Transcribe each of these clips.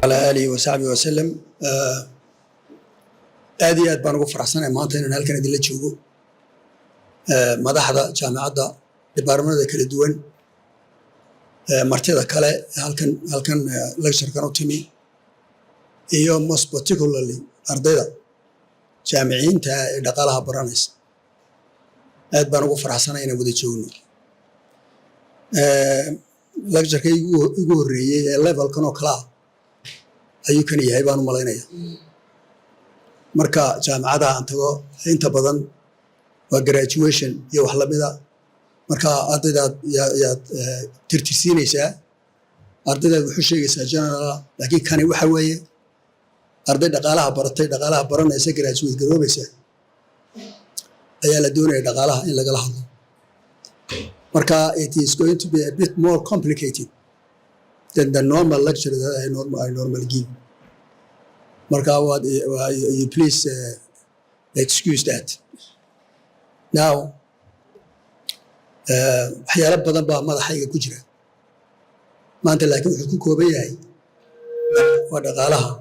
على آله وصحبه وسلم آدي أدبان غفر حسنا مانتين إن هالكن دلة شوقو مدحضة جامعة دبارمنا ذاك الدول مرتضى كلا هالكن لكشر كانوا تيمي يوم most particularly أرضية جامعين تا دقالها برانس أدبان غفر حسنا إن بدي شوقو لكشر كي يقول ريه level كانوا كلا ayuu kan yahay baan u malaynaya marka jaamacada aan tago inta badan waa graduation iyo wax lamida marka ardayda ya tirtirsiinaysa ardayda wuxuu sheegaysaa general laakiin kani waxa weeye arday dhaqaalaha baranaysa graduate garoobaysa ayaa la doonaya dhaqaalaha in laga hadlo marka it is going to be a bit more complicated than the normal lecture that I normally give. Marka, you please excuse that. Now, waxyaalo badan baa madaxayga ku jira. Maanta laakiin wuxuu ku kooban yahay waa dhaqaalaha.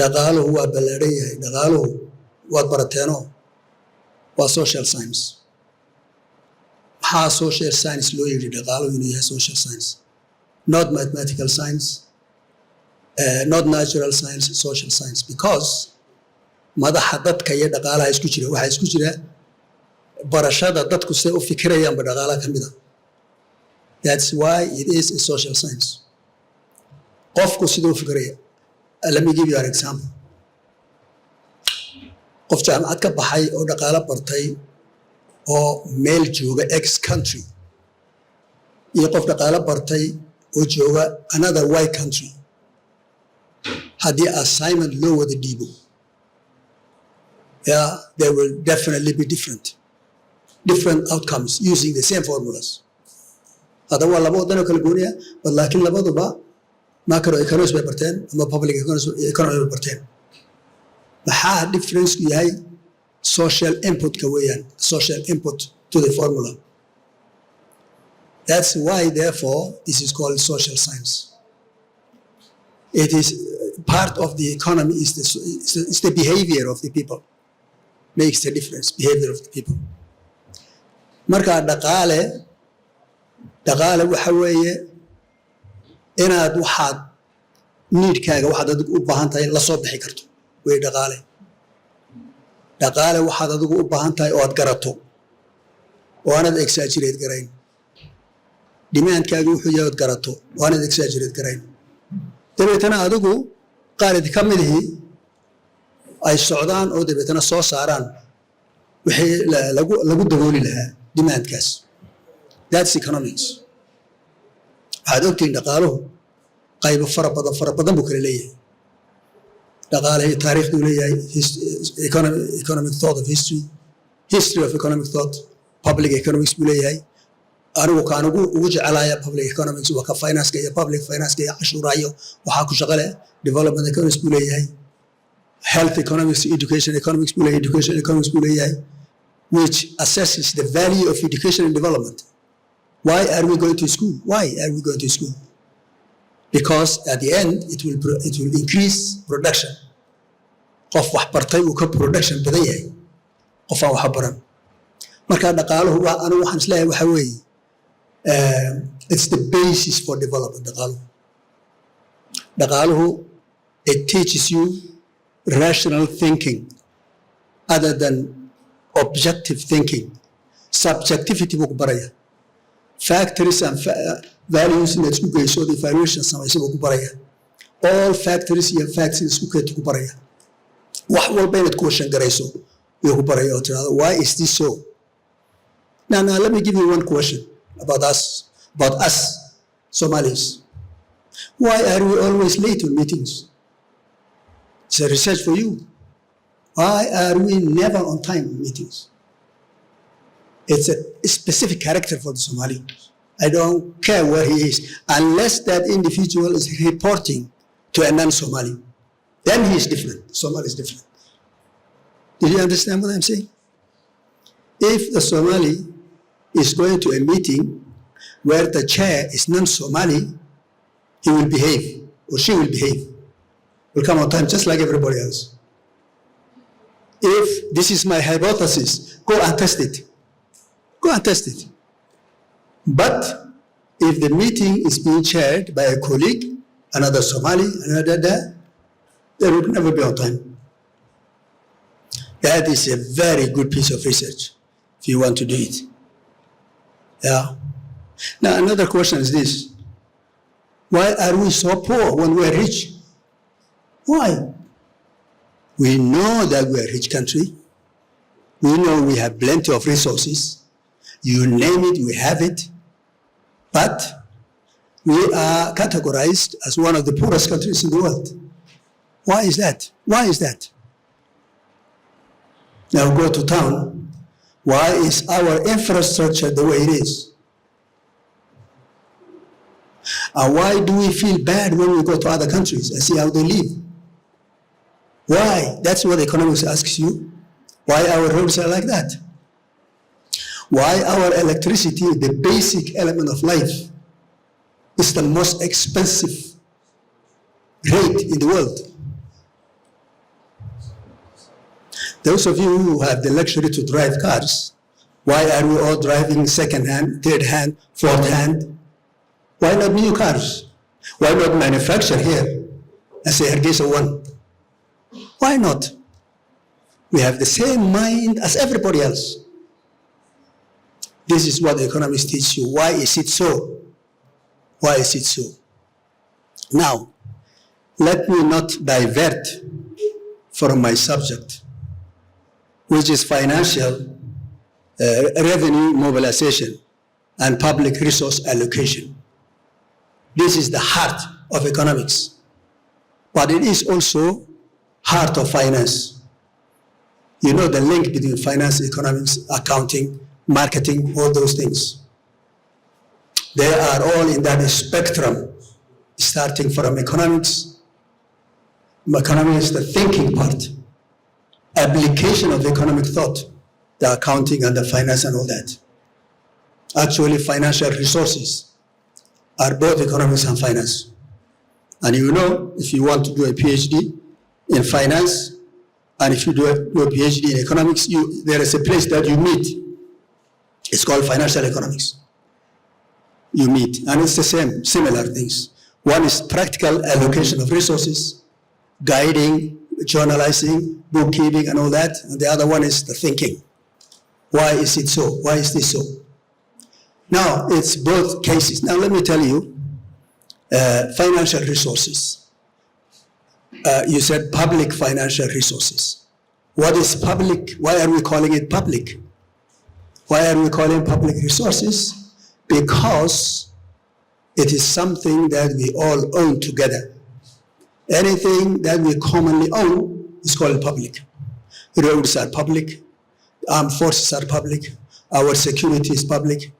Dhaqaaluhu waa ballaaran yahay. Dhaqaaluhu waad barateeno waa social science. Maxaa social science loo yidhi dhaqaaluhu inuu yahay social science? Not mathematical science, not natural science, social science, because madaxa dadka iyo dhaqaalaha isku jira waxa isku jira barashada dadku say u fikirayaan ba dhaqaalaha kamida. That's why it is a social science. Qofku sidoo fikiraya. Let me give you an example. Qof jaamacad ka baxay oo dhaqaala bartay oo meel jooga ex country iyo qof dhaqaala bartay oo jooga another white country haddii assignment loo wada dhiibo there will definitely be different outcomes using the same formulas hada waa laba wadan oo kala gooniya laakiin labaduba macroeconomics bay barteen ama public economy bay barteen maxaa difference ku yahay social input ka weeyaan social input to the formula. That's why, therefore, this is called social science. It is part of the economy, is the behavior of the people. Makes the difference, behavior of the people. Marka dhaqaale waxa weeye inaad waxaad needkaaga waxaad adigu u baahan tahay la soo bixi karto way dhaqaale waxaad adigu u baahan tahay oo aad garato oo aanad exaggerate garayn demandkaaga wuxuu yahay garato waana exaggerate garayn dabeetana adigu qaarad ka midii ay socdaan oo dabeetana soo saaraan wixii lagu dabooli lahaa demandkaas. That's economics. waxaad ogtiin dhaqaaluhu qaybo fara badan buu kala leeyahay. dhaqaalaha taariikhdu leeyahay economic thought of history of economic thought, public economics buu leeyahay. anigu kaan ugu jecelaaya public economics waa ka finance iyo public finance iyo cashuurayo waxa ku shaqale development economics buu leeyahay, health economics, education economics buu leeyahay, education economics buu leeyahay, which assesses the value of education and development. Why are we going to school? Because at the end it will increase production. qof wax bartay uu ka production badan yahay qof aan wax baran. marka dhaqaaluhu anigu waxaan isleeyahay waxa weeye it's the basis for development. Dhaqaaluhu it teaches you rational thinking other than objective thinking. Subjectivity buu ku baraya. Factories and values in isku geyso the evaluation samayso buu ku baraya. All factories and facts isku keeto ku baraya. wax walba inaad question garayso iyo ku baraya oo tirada why is this so? Now let me give you one question about us Somalis. Why are we always late on meetings? It's a research for you. Why are we never on time in meetings? It's a specific character for the Somali. I don't care where he is, unless that individual is reporting to a non-Somali. Then he is different. Somali is different. Did you understand what I'm saying? If the Somali is going to a meeting where the chair is non-Somali, he will behave or she will behave, will come on time just like everybody else. If this is my hypothesis, go and test it. Go and test it. But if the meeting is being chaired by a colleague, another Somali, another there, they will never be on time. That is a very good piece of research if you want to do it. Yeah. Now another question is this. Why are we so poor when we are rich? Why? We know that we are a rich country. We know we have plenty of resources. You name it, we have it. But we are categorized as one of the poorest countries in the world. Why is that? Why is that? Now go to town. Why is our infrastructure the way it is? And why do we feel bad when we go to other countries and see how they live? Why? That's what economics asks you. Why our roads are like that? Why our electricity, the basic element of life, is the most expensive rate in the world? Those of you who have the luxury to drive cars, why are we all driving second-hand, third-hand, fourth-hand? Why not new cars? Why not manufacture here and say Hargeysa one? Why not? We have the same mind as everybody else. This is what the economists teach you. Why is it so? Why is it so? Now, let me not divert from my subject, which is financial revenue mobilization and public resource allocation. This is the heart of economics, but it is also heart of finance. You know the link between finance, economics, accounting, marketing, all those things. They are all in that spectrum, starting from economics. Economics is the thinking part, application of economic thought, the accounting and the finance and all that. Actually, financial resources are both economics and finance. And you know, if you want to do a PhD in finance, and if you do a PhD in economics, there is a place that you meet. It's called financial economics. You meet, and it's the same, similar things. One is practical allocation of resources, guiding, journalizing, bookkeeping, and all that. And the other one is the thinking. Why is it so? Why is this so? Now, it's both cases. Now, let me tell you, financial resources. You said public financial resources. What is public? Why are we calling it public? Why are we calling public resources? Because it is something that we all own together. Anything that we commonly own is called public. Roads are public, armed forces are public, our security is public.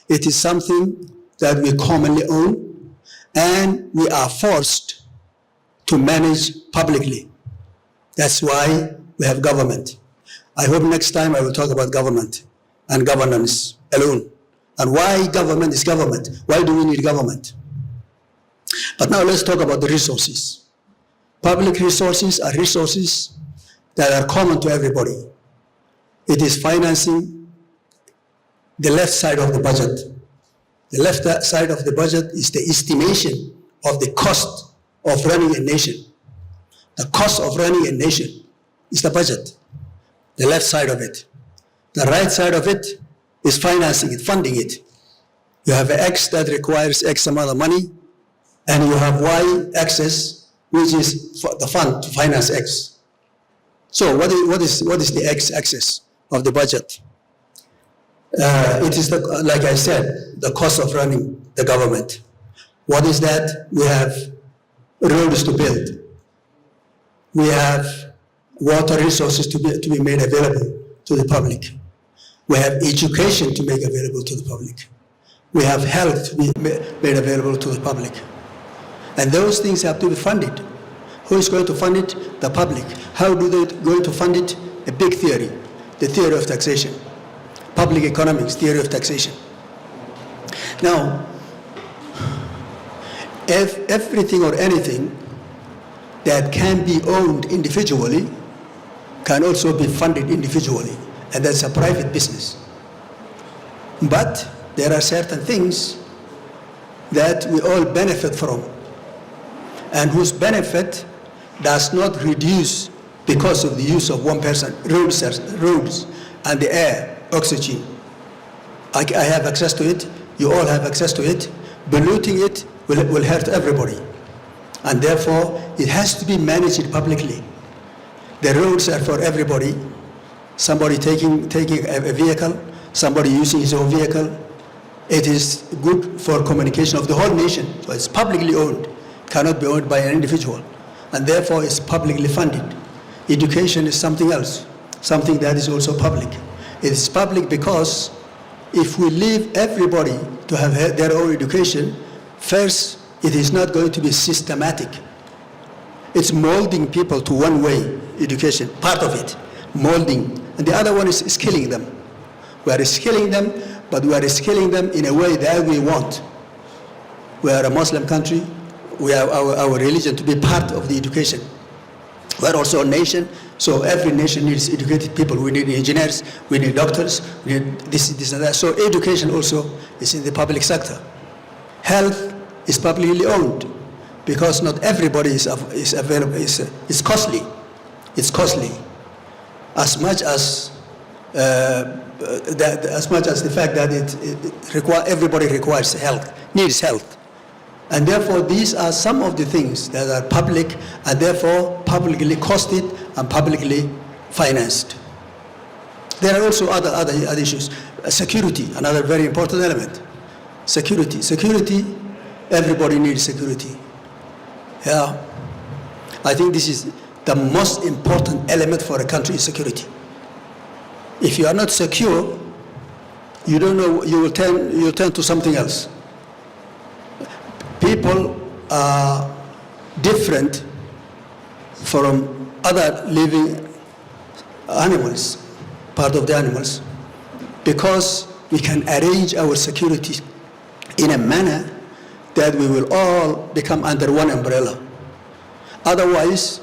It is something that we commonly own, and we are forced to manage publicly. That's why we have government. I hope next time I will talk about government and governance alone, and why government is government. Why do we need government? But now let's talk about the resources. Public resources are resources that are common to everybody. It is financing the left side of the budget. The left side of the budget is the estimation of the cost of running a nation. The cost of running a nation is the budget, the left side of it. The right side of it is financing it, funding it. You have X that requires X amount of money, and you have Y excess, which is the fund to finance X. So what is the X axis of the budget? It is, like I said, the cost of running the government. What is that? We have roads to build. We have water resources to be made available to the public. We have education to make available to the public. We have health to be made available to the public. And those things have to be funded. Who is going to fund it? The public. How do they going to fund it? A big theory, the theory of taxation. Public economics, theory of taxation. Now, everything or anything that can be owned individually can also be funded individually, and that's a private business. But there are certain things that we all benefit from, and whose benefit does not reduce because of the use of one person, roads and the air, oxygen. I have access to it, you all have access to it. Polluting it will hurt everybody. And therefore, it has to be managed publicly. The roads are for everybody. Somebody taking a vehicle, somebody using his own vehicle. It is good for communication of the whole nation. So it's publicly owned, cannot be owned by an individual. And therefore, it's publicly funded. Education is something else, something that is also public. It is public because if we leave everybody to have their own education, first, it is not going to be systematic. It's molding people to one-way education, part of it, molding. And the other one is skilling them. We are skilling them, but we are skilling them in a way that we want. We are a Muslim country. We have our religion to be part of the education. We are also a nation, so every nation needs educated people. We need engineers, we need doctors, we need this and that. So education also is in the public sector. Health is publicly owned because not everybody is available. It's costly. It's costly. As much as the fact that everybody requires health, needs health. And therefore, these are some of the things that are public and therefore publicly costed and publicly financed. There are also other issues. Security, another very important element. Security, everybody needs security. Yeah. I think this is the most important element for a country is security. If you are not secure, you don't know, you'll turn to something else. People are different from other living animals, part of the animals, because we can arrange our security in a manner that we will all become under one umbrella. Otherwise,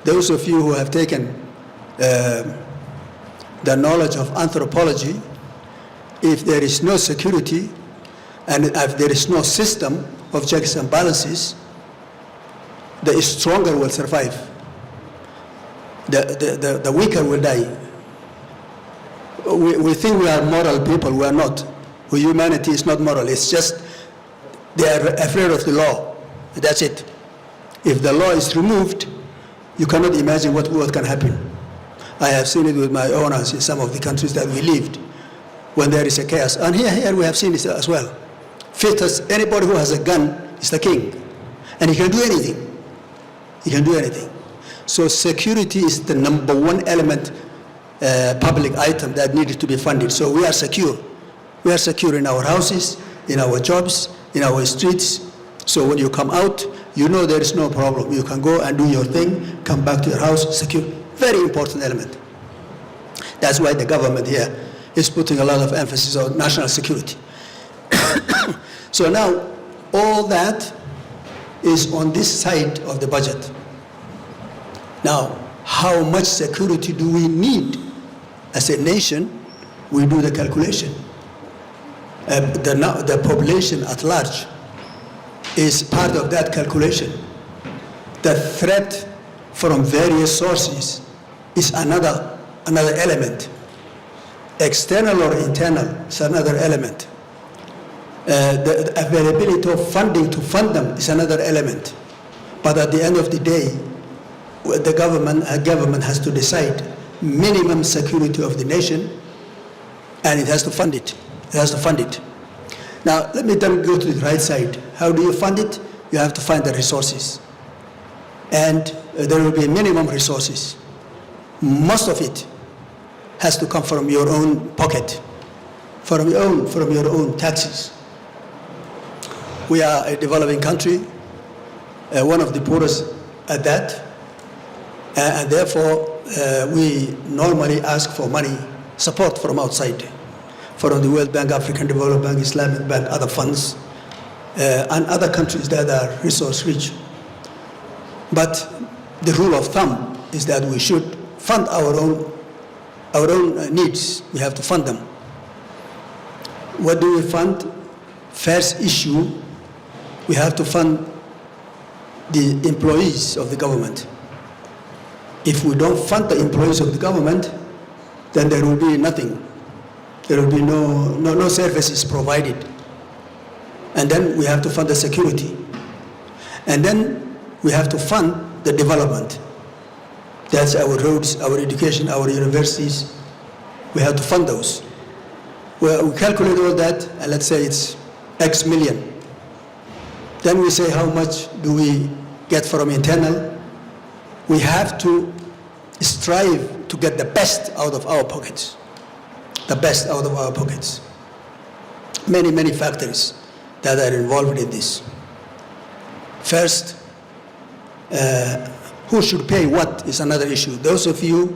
those of you who have taken the knowledge of anthropology, if there is no security and if there is no system of checks and balances, the stronger will survive. The weaker will die. We think we are moral people. We are not. Humanity is not moral. It's just they are afraid of the law. That's it. If the law is removed, you cannot imagine what can happen. I have seen it with my own eyes in some of the countries that we lived when there is a chaos. And here we have seen it as well. Fittest, anybody who has a gun is the king. And he can do anything. He can do anything. So security is the number one element, public item that needed to be funded. So we are secure. We are secure in our houses, in our jobs, in our streets. So when you come out, you know there is no problem. You can go and do your thing, come back to your house, secure. Very important element. That's why the government here is putting a lot of emphasis on national security. So now, all that is on this side of the budget. Now, how much security do we need as a nation? We do the calculation. The population at large is part of that calculation. The threat from various sources is another element. External or internal is another element. The availability of funding to fund them is another element. But at the end of the day, the government has to decide minimum security of the nation, and it has to fund it. It has to fund it. Now, let me then go to the right side. How do you fund it? You have to find the resources. And there will be minimum resources. Most of it has to come from your own pocket, from your own taxes. We are a developing country, one of the poorest at that, and therefore we normally ask for money, support from outside, from the World Bank, African Development Bank, Islamic Bank, other funds. and other countries that are resource rich. But the rule of thumb is that we should fund our own needs. We have to fund them. What do we fund? First issue, we have to fund the employees of the government. If we don't fund the employees of the government, then there will be nothing. There will be no services provided. And then we have to fund the security. And then we have to fund the development. That's our roads, our education, our universities. We have to fund those. Well, we calculate all that, and let's say it's X million. Then we say how much do we get from internal. We have to strive to get the best out of our pockets. The best out of our pockets. Many, many factors that are involved in this. First, who should pay what is another issue. Those of you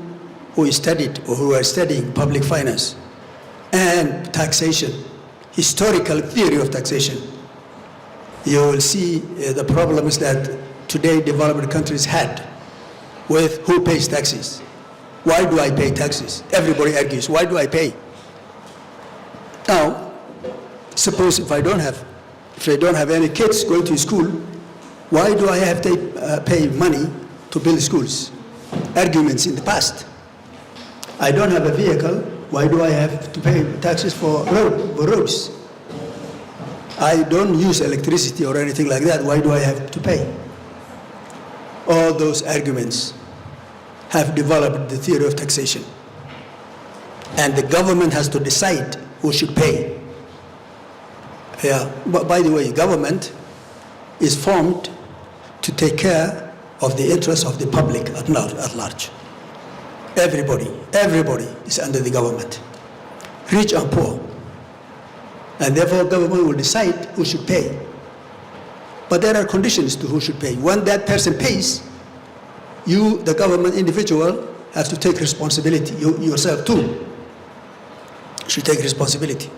who studied or who are studying public finance and taxation, historical theory of taxation, you will see the problems that today developed countries had with who pays taxes. Why do I pay taxes? Everybody argues, why do I pay? Now, suppose if I don't have any kids going to school, why do I have to pay money to build schools? Arguments in the past. I don't have a vehicle, why do I have to pay taxes for roads? I don't use electricity or anything like that, why do I have to pay? All those arguments have developed the theory of taxation. And the government has to decide who should pay. Yeah, but by the way, government is formed to take care of the interests of the public at large. Everybody is under the government, rich and poor. And therefore government will decide who should pay. But there are conditions to who should pay. When that person pays, you, the government individual, have to take responsibility. You yourself too should take responsibility.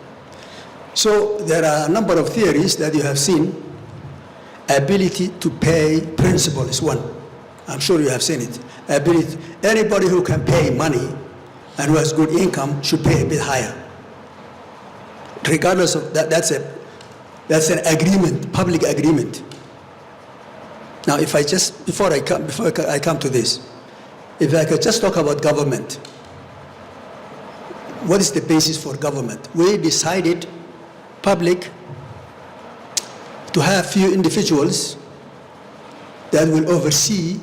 So there are a number of theories that you have seen. Ability to pay principle is one. I'm sure you have seen it. Ability, anybody who can pay money and who has good income should pay a bit higher. Regardless of that, that's an agreement, public agreement. Now, if I just, before I come to this, if I could just talk about government, what is the basis for government? We decided, public, to have few individuals that will oversee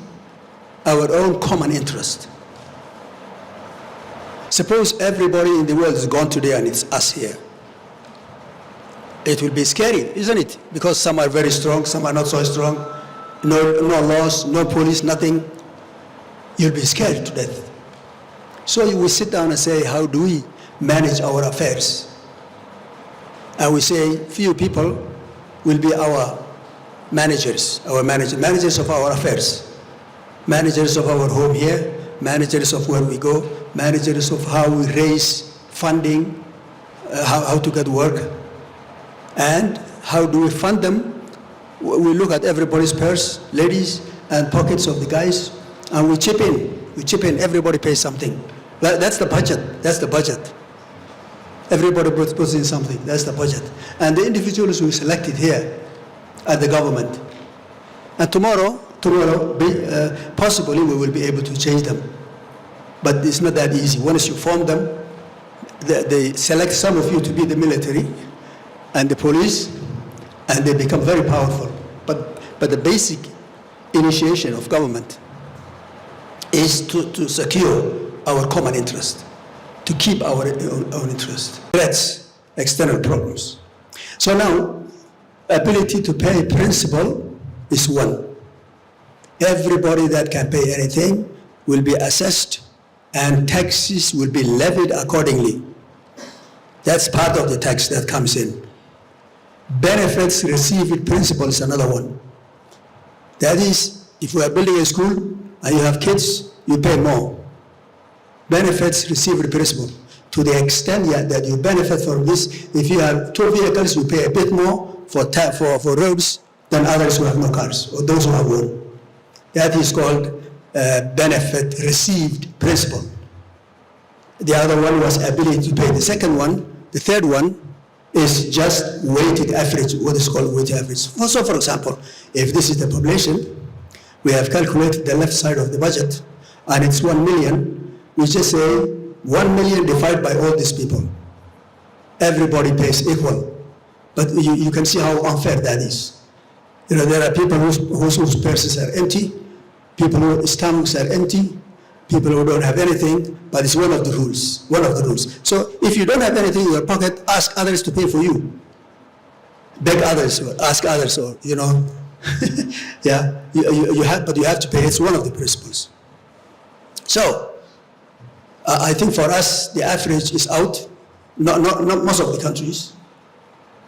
our own common interest. Suppose everybody in the world is gone today and it's us here. It will be scary, isn't it? Because some are very strong, some are not so strong. No laws, no police, nothing. You'll be scared to death. So you will sit down and say, how do we manage our affairs? And we say, few people will be our managers of our affairs, managers of our home here, managers of where we go, managers of how we raise funding, how to get work, and how do we fund them. We look at everybody's purse, ladies, and pockets of the guys, and we chip in, everybody pays something. That's the budget. Everybody puts in something, that's the budget. And the individuals we selected here at the government. And tomorrow, possibly we will be able to change them. But it's not that easy. Once you form them, they select some of you to be the military and the police, and they become very powerful. But the basic initiation of government is to secure our common interest, to keep our own interest. Threats, external problems. So now, ability to pay principle is one. Everybody that can pay anything will be assessed and taxes will be levied accordingly. That's part of the tax that comes in. Benefits received principle is another one. That is, if we are building a school and you have kids, you pay more. Benefits received principle. To the extent that you benefit from this, if you have 2 vehicles, you pay a bit more. for roads than others who have no cars, or those who have one. That is called benefit received principle. The other one was ability to pay. The second one, the third one, is just weighted average, what is called weighted average. Also, for example, if this is the population, we have calculated the left side of the budget, and it's 1 million, we just say 1 million divided by all these people. Everybody pays equal. But you can see how unfair that is. You know, there are people whose purses are empty, people whose stomachs are empty, people who don't have anything, but it's one of the rules, one of the rules. So if you don't have anything in your pocket, ask others to pay for you. Beg others, or ask others, or, you know, yeah, you have, but you have to pay. It's one of the principles. So I think for us, the average is out, not most of the countries.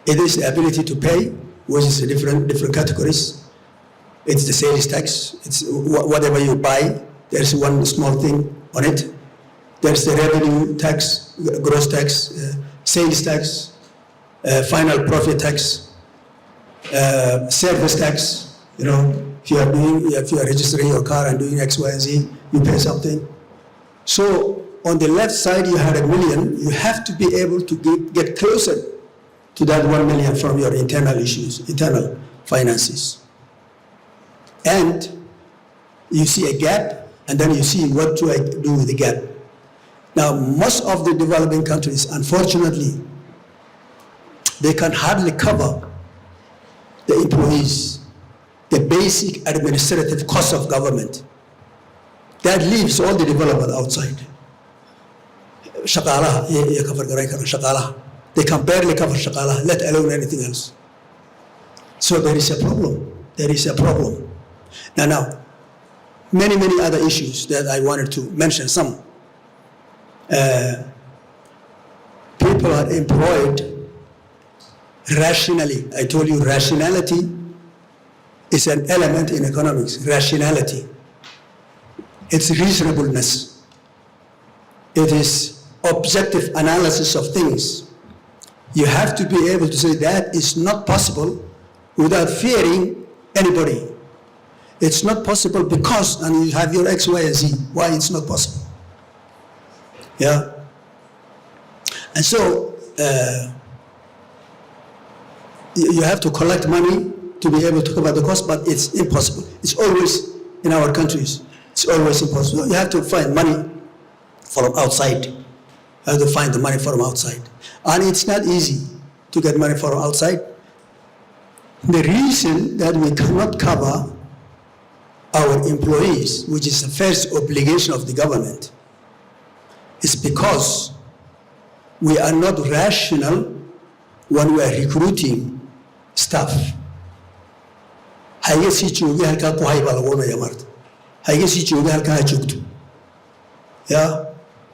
It is the ability to pay, which is different categories. It's the sales tax, it's whatever you buy, there's one small thing on it. There's the revenue tax, gross tax, sales tax, final profit tax, service tax. You know, if you are registering your car and doing X, Y, and Z, you pay something. So on the left side, you had 1 million. You have to be able to get closer to that 1 million from your internal issues, internal finances. And you see a gap, and then you see what do I do with the gap. Now, most of the developing countries, unfortunately, they can hardly cover the employees, the basic administrative cost of government. That leaves all the development outside. Shaqaalaha, they can barely cover shaqaalaha, let alone anything else. So there is a problem. There is a problem. Now, many other issues that I wanted to mention. Some people are employed rationally. I told you rationality is an element in economics. Rationality. It's reasonableness. It is objective analysis of things. You have to be able to say that is not possible without fearing anybody. It's not possible because, and you have your X, Y, and Z, why it's not possible. Yeah? And so, you have to collect money to be able to cover the cost, but it's impossible. It's always, in our countries, it's always impossible. You have to find money from outside. You have to find the money from outside. And it's not easy to get money from outside. The reason that we cannot cover our employees, which is the first obligation of the government, is because we are not rational when we are recruiting staff. Hayga sii jooga halkaa ku hay baa lagu odhanaya maarta. Hayga sii jooga halkaa ha joogto. Ya,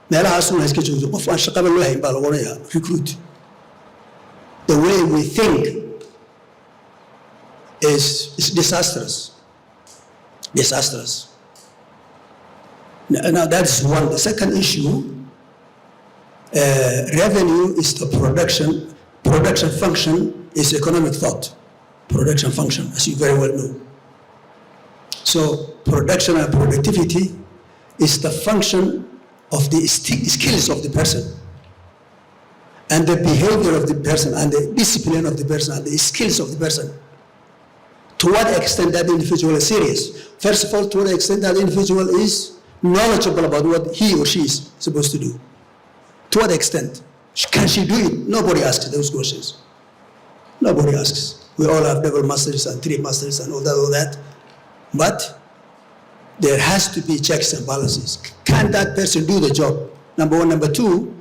meelahaasuna ha iska joogto. Qof aan shaqaba loo hayn baa lagu odhanaya recruit. The way we think is disastrous. Disastrous. Now that's one. The second issue, revenue is the production. Production function is economic thought. Production function, as you very well know. So production and productivity is the function of the skills of the person, and the behavior of the person, and the discipline of the person, and the skills of the person. To what extent that individual is serious? First of all, to what extent that individual is knowledgeable about what he or she is supposed to do. To what extent? Can she do it? Nobody asks those questions. Nobody asks. We all have double masters and 3 masters and all that. But there has to be checks and balances. Can that person do the job? Number one. Number two,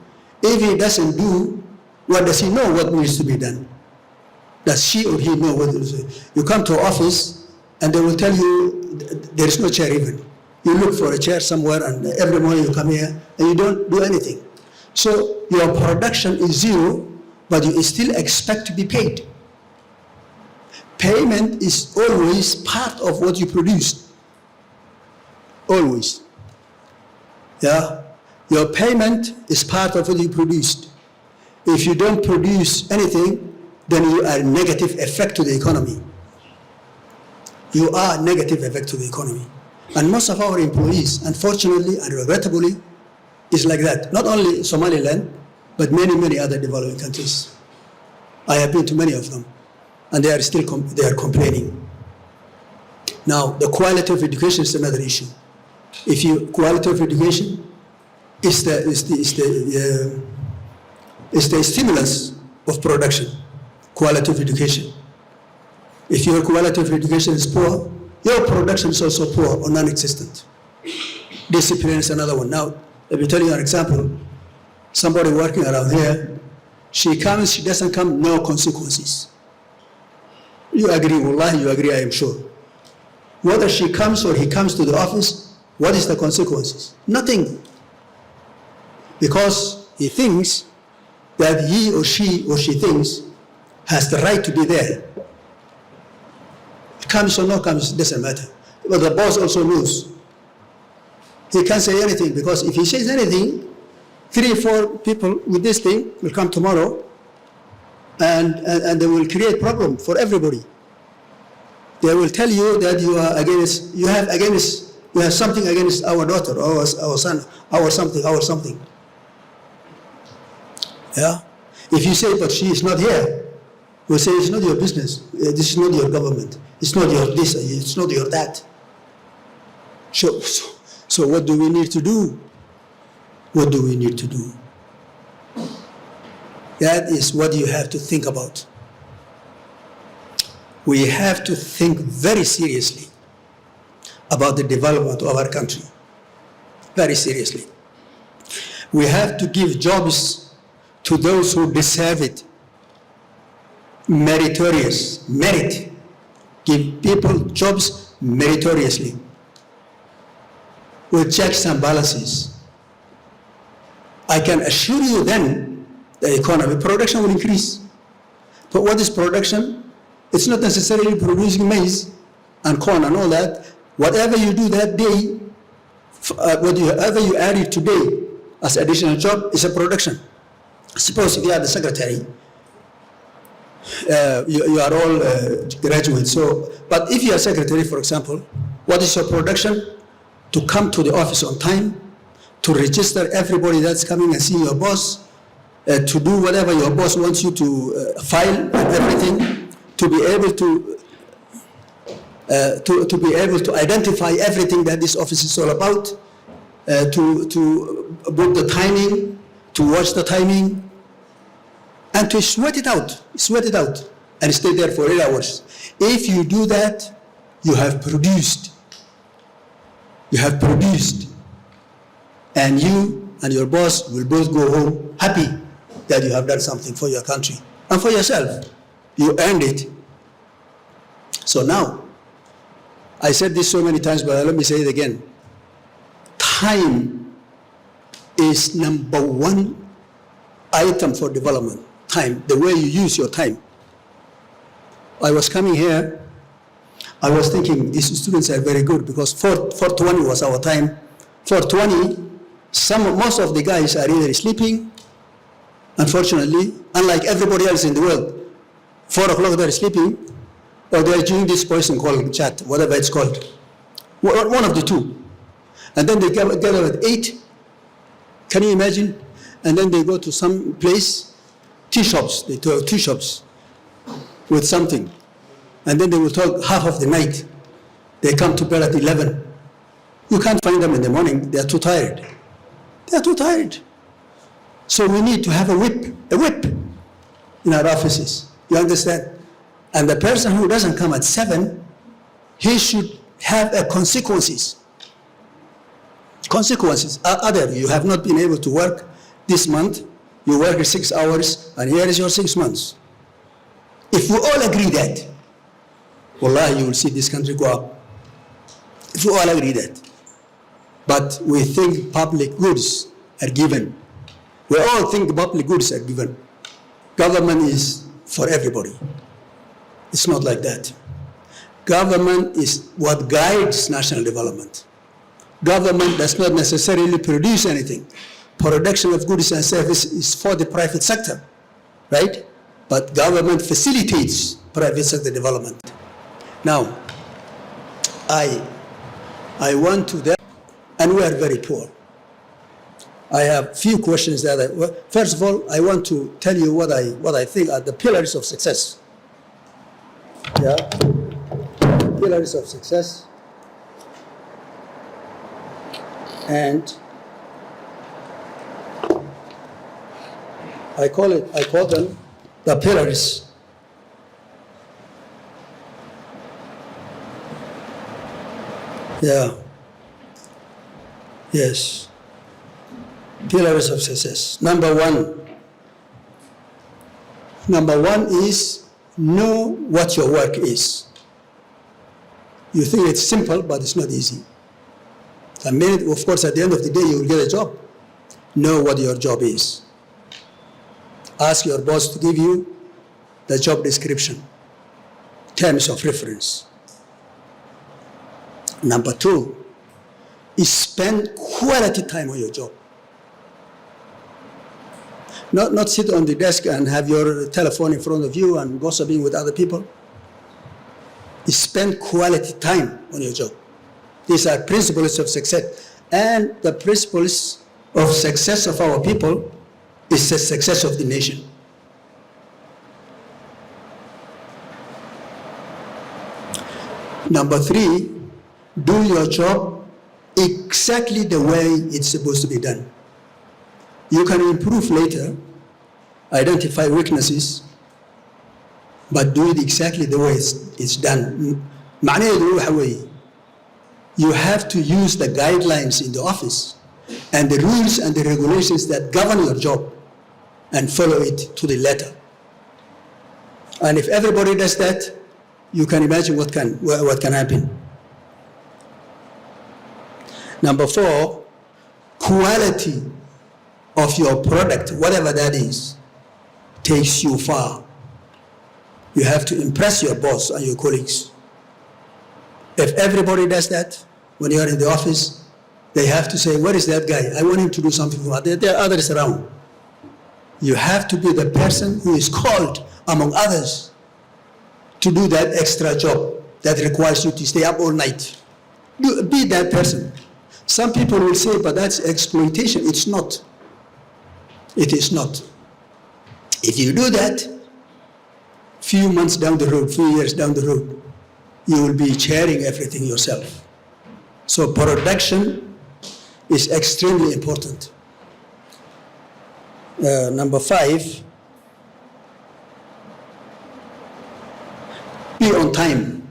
if he doesn't do, what does he know what needs to be done? Does she or he know what it is? You come to office and they will tell you there is no chair even. You look for a chair somewhere and every morning you come here and you don't do anything. So your production is zero, but you still expect to be paid. Payment is always part of what you produce. Always. Yeah? Your payment is part of what you produced. If you don't produce anything, then you are negative effect to the economy. You are negative effect to the economy. And most of our employees, unfortunately and regrettably, is like that. Not only Somaliland, but many, many other developing countries. I have been to many of them, and they are still complaining. Now, the quality of education is another issue. Quality of education is the stimulus of production. Quality of education. If your quality of education is poor, your production is also poor or non-existent. Discipline is another one. Now, let me tell you an example. Somebody working around here, she comes, she doesn't come, no consequences. You agree, wallahi, you agree, I am sure. Whether she comes or he comes to the office, what is the consequences? Nothing. Because he thinks that he or she thinks has the right to be there. Comes or not comes, doesn't matter. But the boss also knows. He can't say anything, because if he says anything, 3 or 4 people with this thing will come tomorrow and they will create problem for everybody. They will tell you that you have something against our daughter, or our son, our something. Yeah? If you say, but she is not here, we'll say it's not your business. This is not your government. It's not your this, it's not your that. So what do we need to do? What do we need to do? That is what you have to think about. We have to think very seriously about the development of our country. Very seriously. We have to give jobs to those who deserve it. Meritorious, merit. Give people jobs meritoriously, with checks and balances. I can assure you then the economy, production will increase. But what is production? It's not necessarily producing maize and corn and all that. Whatever you do that day, whatever you added today as additional job is a production. Suppose if you are the secretary, you are all graduates. But if you are secretary, for example, what is your production? To come to the office on time, to register everybody that's coming and seeing your boss, to do whatever your boss wants you to file and everything, to be able to identify everything that this office is all about, to book the timing, to watch the timing, and to sweat it out, and stay there for 8 hours. If you do that, you have produced. And you and your boss will both go home happy that you have done something for your country and for yourself. You earned it. So now, I said this so many times, but let me say it again. Time is number 1 item for development. Time, the way you use your time. I was coming here, I was thinking these students are very good, because 4:20 was our time. 4:20, most of the guys are either sleeping, unfortunately, unlike everybody else in the world. 4 o'clock they're sleeping, or they're doing this person called chat, whatever it's called. One of the two. And then they gather at 8. Can you imagine? And then they go to some place, tea shops, they talk tea shops with something. And then they will talk half of the night. They come to bed at 11. You can't find them in the morning, they are too tired. They are too tired. So we need to have a whip in our offices. You understand? And the person who doesn't come at 7, he should have consequences. Consequences are other. You have not been able to work this month. You work 6 hours, and here is your 6 months. If we all agree that, wallahi, you will see this country go up. If we all agree that. But we think public goods are given. We all think the public goods are given. Government is for everybody. It's not like that. Government is what guides national development. Government does not necessarily produce anything. Production of goods and services is for the private sector, right? but government facilitates private sector development. Now, I want to, and we are very poor. I have few questions that first of all, I want to tell you what I think are the pillars of success. Yeah, pillars of success. And I call them the pillars. Yeah. Yes. Pillars of success. Number one is know what your work is. You think it's simple, but it's not easy. The minute, of course, at the end of the day, you will get a job. Know what your job is. Ask your boss to give you the job description, terms of reference. Number two is spend quality time on your job. Not sit on the desk and have your telephone in front of you and gossiping with other people. Spend quality time on your job. These are principles of success. And the principles of success of our people is the success of the nation. Number three, do your job exactly the way it's supposed to be done. You can improve later, identify weaknesses, but do it exactly the way it's done. معناheedu waxa weeye, you have to use the guidelines in the office and the rules and the regulations that govern your job and follow it to the letter. And if everybody does that, you can imagine what can happen. Number four, quality of your product, whatever that is, takes you far. You have to impress your boss and your colleagues. If everybody does that, when you are in the office, they have to say, where is that guy? I want him to do something for me. There are others around. You have to be the person who is called among others to do that extra job that requires you to stay up all night. Be that person. Some people will say, but that's exploitation. It's not. It is not. If you do that, few months down the road, few years down the road, you will be chairing everything yourself. So production is extremely important. Number five, be on time.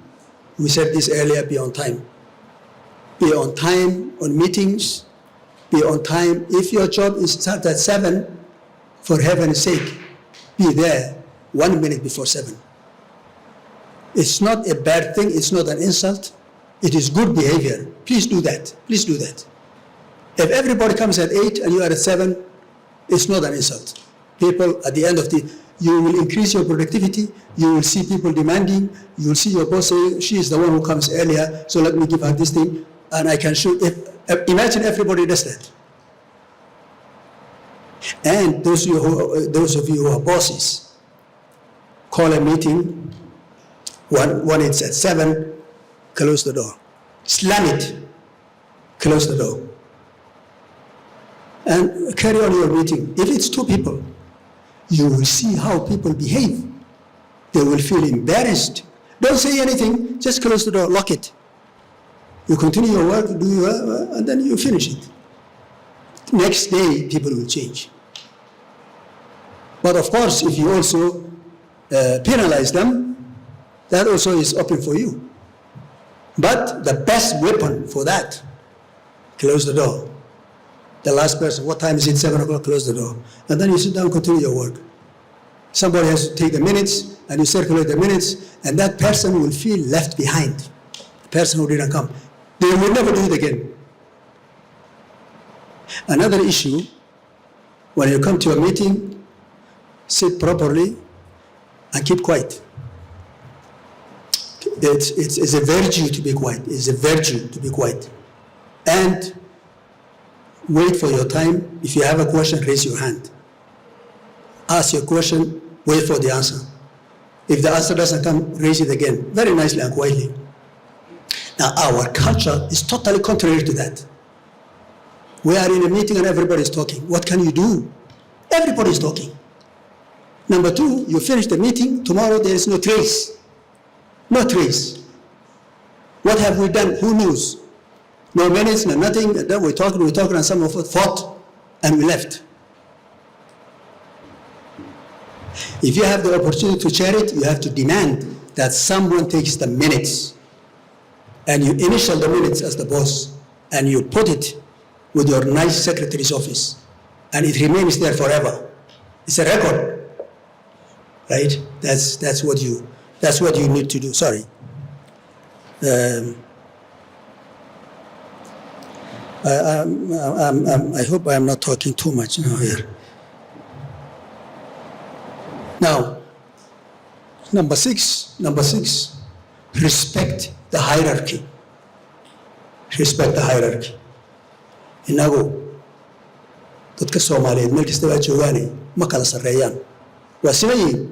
We said this earlier, be on time. Be on time on meetings, be on time. If your job is start at 7, for heaven's sake, be there 1 minute before 7. It's not a bad thing, it's not an insult, it is good behavior. Please do that, please do that. If everybody comes at 8 and you are at 7, it's not an insult. People, at the end of you will increase your productivity, you will see people demanding, you will see your boss saying, she is the one who comes earlier, so let me give her this thing, and I can shoot. Imagine everybody does that. And those of you who are bosses, call a meeting, when it's at 7, close the door. Slam it, close the door. And carry on your meeting. If it's 2 people, you will see how people behave. They will feel embarrassed. Don't say anything, just close the door, lock it. You continue your work, and then you finish it. Next day, people will change. But of course, if you also penalize them, that also is open for you. But the best weapon for that, close the door. The last person, what time is it? 7 o'clock, close the door. And then you sit down, continue your work. Somebody has to take the minutes, and you circulate the minutes, and that person will feel left behind. The person who didn't come. They will never do it again. Another issue, when you come to a meeting, sit properly and keep quiet. It's a virtue to be quiet. It's a virtue to be quiet. And wait for your time. If you have a question, raise your hand. Ask your question wait for the answer. If the answer doesn't come, raise it again, very nicely and quietly. Now, our culture is totally contrary to that. We are in a meeting and everybody is talking. What can you do? Everybody is talking. Number two, you finish the meeting, tomorrow there is no trace. No trace. What have we done? Who knows? No minutes, no nothing. And then we're talking, and some of us fought, and we left. If you have the opportunity to chair it, you have to demand that someone takes the minutes, and you initial the minutes as the boss, and you put it with your nice secretary's office, and it remains there forever. It's a record, right? That's what you need to do. Sorry. I hope I'm not talking too much here. Now, number six, respect the hierarchy. Respect the hierarchy. Inagu dadka Soomaaliyeed meel kasta waa joogaanay ma kala sarreeyaan. Waa sidayin.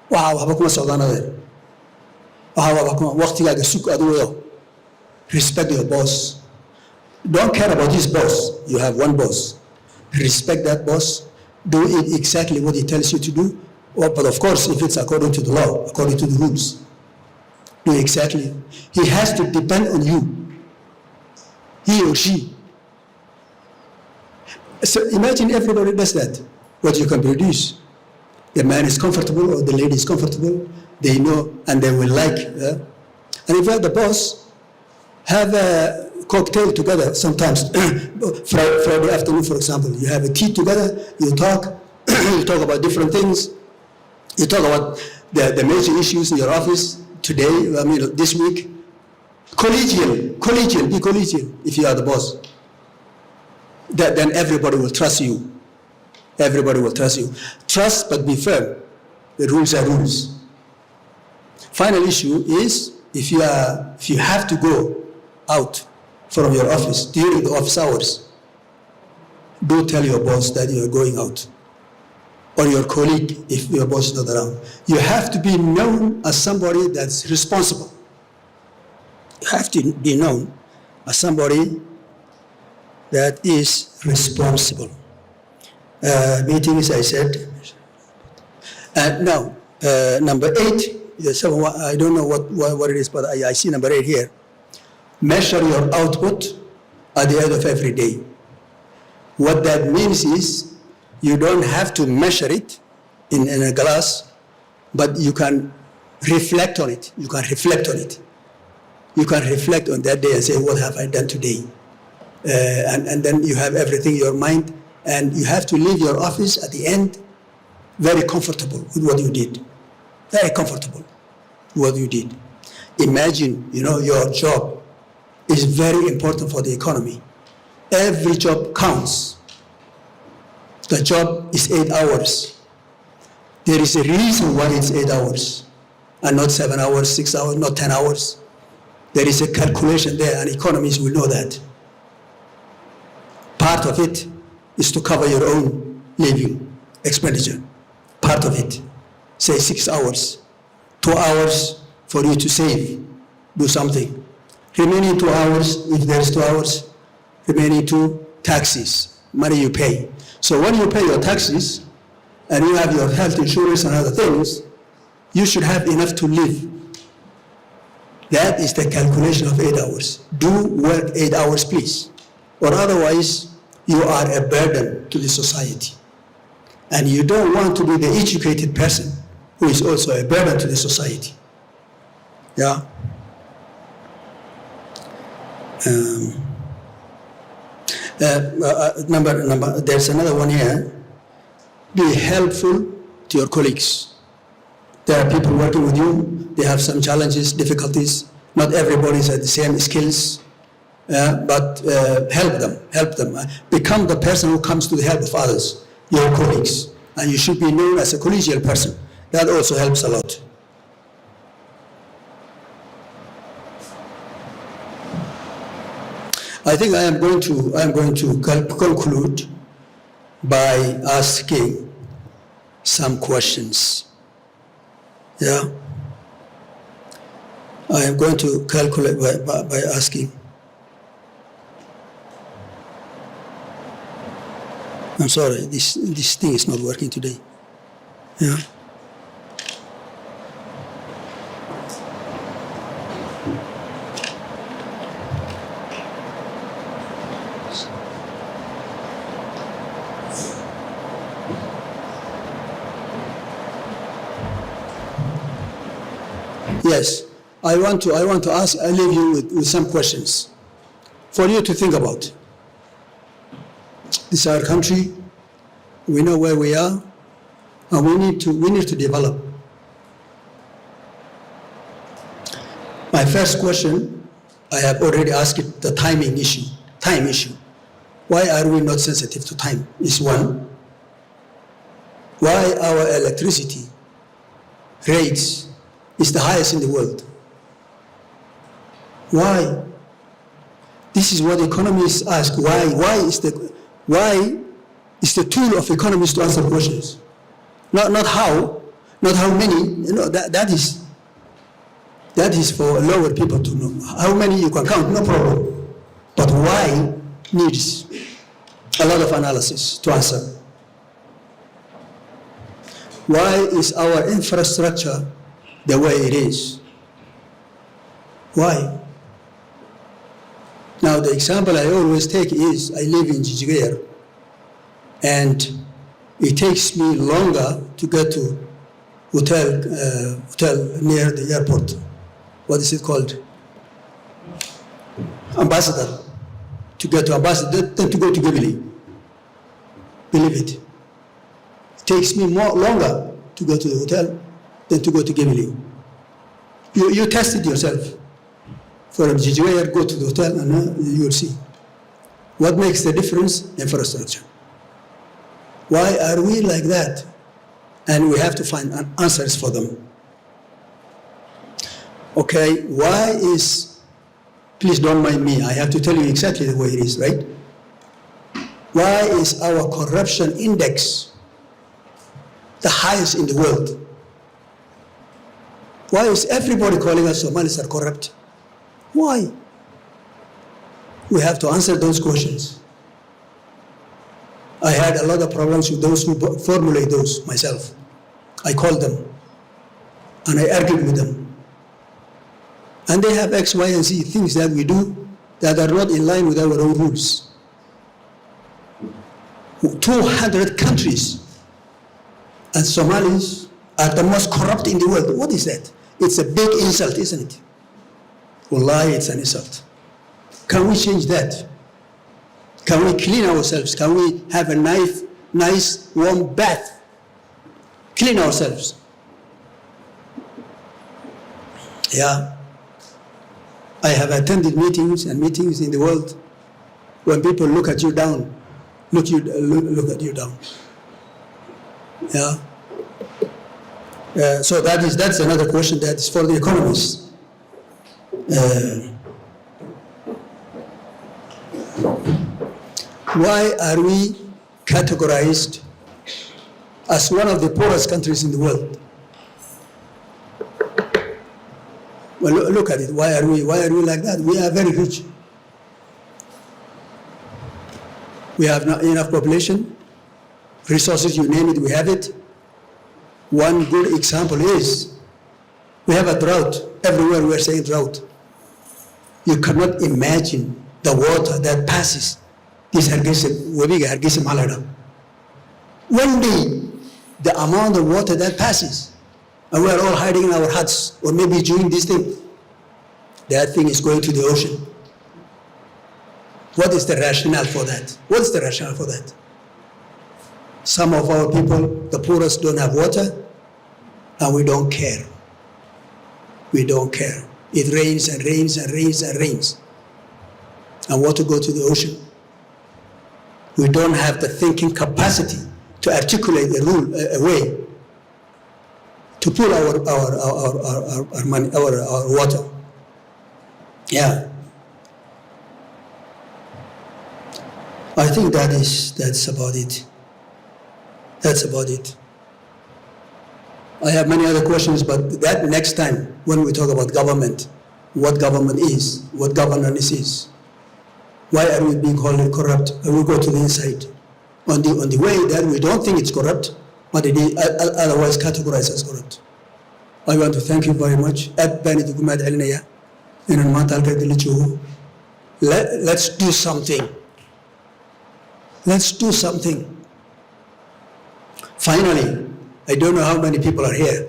Waxba kuma socdaan adeer. Waxba kuma waqtigaaga sug adigu. Respect your boss. Don't care about his boss. You have one boss. Respect that boss. Do it exactly what he tells you to do. But of course, if it's according to the law, according to the rules, do exactly. He has to depend on you. He or she. So imagine everybody does that. What you can produce. The man is comfortable or the lady is comfortable. They know and they will like. And if you are the boss, have a cocktail together sometimes. Friday afternoon, for example, you have a tea together, you talk, you talk about different things. You talk about the major issues in your office today, this week. Collegial, be collegial if you are the boss. Then everybody will trust you. Everybody will trust you. Trust, but be firm. The rules are rules. Final issue is if you have to go out from your office during the office hours, do tell your boss that you are going out, or your colleague if your boss is not around. You have to be known as somebody that's responsible. You have to be known as somebody that is responsible. Meetings, I said. Now, number 8, I don't know what it is, but I see number 8 here. Measure your output at the end of every day. What that means is you don't have to measure it in a glass, but you can reflect on it. You can reflect on it. You can reflect on that day and say, what have I done today? And then you have everything in your mind, and you have to leave your office at the end very comfortable with what you did. Very comfortable with what you did. Imagine, your job is very important for the economy. Every job counts. The job is 8 hours. There is a reason why it's 8 hours and not 7 hours, 6 hours, not 10 hours. There is a calculation there, and economists will know that. Part of it is to cover your own living expenditure. Part of it, say 6 hours, 2 hours for you to save, do something. Remaining 2 hours, if there's 2 hours, remaining 2 taxes, money you pay. So when you pay your taxes and you have your health insurance and other things, you should have enough to live. That is the calculation of 8 hours. Do work 8 hours, please. Or otherwise, you are a burden to the society. And you don't want to be the educated person who is also a burden to the society. Yeah? There's another one here. Be helpful to your colleagues. There are people working with you. They have some challenges, difficulties. Not everybody has the same skills, but help them. Become the person who comes to the help of others, your colleagues. And you should be known as a collegial person. That also helps a lot. I think I am going to conclude by asking some questions. Yeah. I am going to calculate by asking. I'm sorry, this thing is not working today. Yeah. Yes, I want to ask. I leave you with some questions for you to think about. This is our country. We know where we are, and we need to develop. My first question, I have already asked it, the timing issue. Time issue. Why are we not sensitive to time? Is one. Why our electricity rates is the highest in the world? Why? This is what economists ask. Why is the tool of economists to answer questions? Not how many. You know, that is for lower people to know. How many you can count, no problem. But why needs a lot of analysis to answer. Why is our infrastructure the way it is? Why? Now, the example I always take is I live in jeediyay, and it takes me longer to get to hotel near the airport. What is it called? Ambassador. To get to Ambassador than to go to Jubilee. Believe it. It takes me longer to go to the hotel than to go to Jubilee. You test it yourself. From jeediyay, go to the hotel, and you will see. What makes the difference? Infrastructure. Why are we like that? And we have to find answers for them. Okay, why is, please don't mind me, I have to tell you exactly the way it is, right? Why is our corruption index the highest in the world? Why is everybody calling us Somalis are corrupt? Why? We have to answer those questions. I had a lot of problems with those who formulate those myself. I called them and I argued with them. And they have X, Y, and Z things that we do that are not in line with our own rules. 200 countries, and Somalis are the most corrupt in the world. What is that? It's a big insult, isn't it? Wallahi, it's an insult. Can we change that? Can we clean ourselves? Can we have a nice warm bath? Clean ourselves. Yeah. I have attended meetings and meetings in the world when people look at you down, look at you down. Yeah. So that's another question that is for the economists. Why are we categorized as one of the poorest countries in the world? Well, look at it. Why are we like that? We are very rich. We have not enough population, resources, you name it, we have it. One good example is we have a drought. Everywhere we are saying drought. You cannot imagine the water that passes this Hargeysa Malada. One day, the amount of water that passes, and we are all hiding in our huts, or maybe doing this thing. That thing is going to the ocean. What is the rationale for that? What is the rationale for that? Some of our people, the poorest, don't have water, and we don't care. We don't care. It rains and rains and rains and rains. And water goes to the ocean. We don't have the thinking capacity to articulate a rule, a way to pull our money, our water. Yeah. I think that's about it. That's about it. I have many other questions, but that next time when we talk about government, what government is, what governance is, why are we being called corrupt? I will go to the inside on the way that we don't think it's corrupt, but it is otherwise categorized as corrupt. I want to thank you very much. Let's do something. Let's do something. Finally, I don't know how many people are here,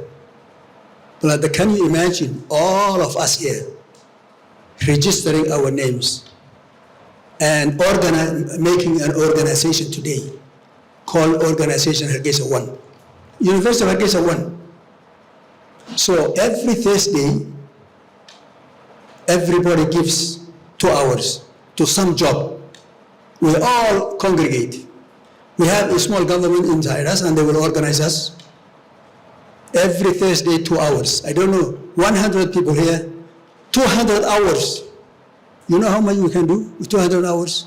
but can you imagine all of us here registering our names and making an organization today called Organization Hargeysa 1, University of Hargeysa 1. So every Thursday, everybody gives 2 hours to some job. We all congregate. We have a small government inside us and they will organize us. Every Thursday, 2 hours. I don't know, 100 people here, 200 hours. You know how much we can do with 200 hours?